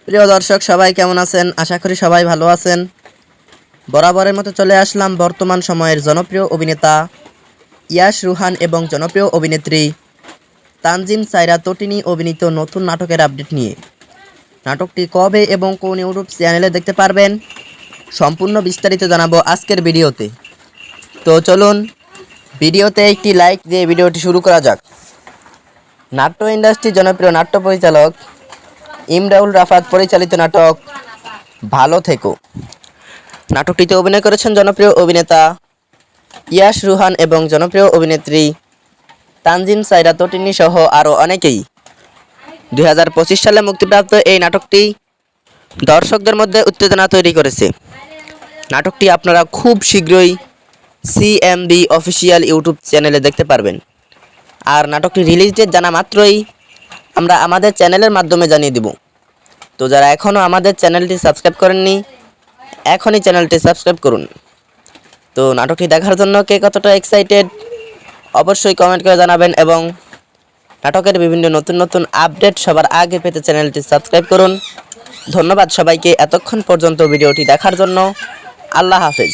প্রিয় দর্শক সবাই কেমন আছেন? আশা করি সবাই ভালো আছেন। বরাবরের মতো চলে আসলাম বর্তমান সময়ের জনপ্রিয় অভিনেতা ইয়াশ রুহান এবং জনপ্রিয় অভিনেত্রী তানজিম সাইরা তটিনী অভিনীত নতুন নাটকের আপডেট নিয়ে। নাটকটি কবে এবং কোন ইউটিউব চ্যানেলে দেখতে পারবেন সম্পূর্ণ বিস্তারিত জানাবো আজকের ভিডিওতে। তো চলুন ভিডিওতে একটি লাইক দিয়ে ভিডিওটি শুরু করা যাক। নাট্য ইন্ডাস্ট্রির জনপ্রিয় নাট্য পরিচালক ইমরাউল রাফাত পরিচালিত নাটক ভালো থেকো। নাটকটিতে অভিনয় করেছেন জনপ্রিয় অভিনেতা ইয়াশ রুহান এবং জনপ্রিয় অভিনেত্রী তানজিম সাইরা তটিনী সহ আরও অনেকেই। 2025 সালে মুক্তিপ্রাপ্ত এই নাটকটি দর্শকদের মধ্যে উত্তেজনা তৈরি করেছে। নাটকটি আপনারা খুব শীঘ্রই সিএমবি অফিসিয়াল ইউটিউব চ্যানেলে দেখতে পারবেন। আর নাটকটি রিলিজ ডেট জানা মাত্রই আমরা আমাদের চ্যানেলের মাধ্যমে জানিয়ে দেব। তো যারা এখনও আমাদের চ্যানেলটি সাবস্ক্রাইব করেননি, এখনই চ্যানেলটি সাবস্ক্রাইব করুন। তো নাটকটি দেখার জন্য কে কতটা এক্সাইটেড অবশ্যই কমেন্ট করে জানাবেন এবং নাটকের বিভিন্ন নতুন নতুন আপডেট সবার আগে পেতে চ্যানেলটি সাবস্ক্রাইব করুন। ধন্যবাদ সবাইকে এতক্ষণ পর্যন্ত ভিডিওটি দেখার জন্য। আল্লাহ হাফেজ।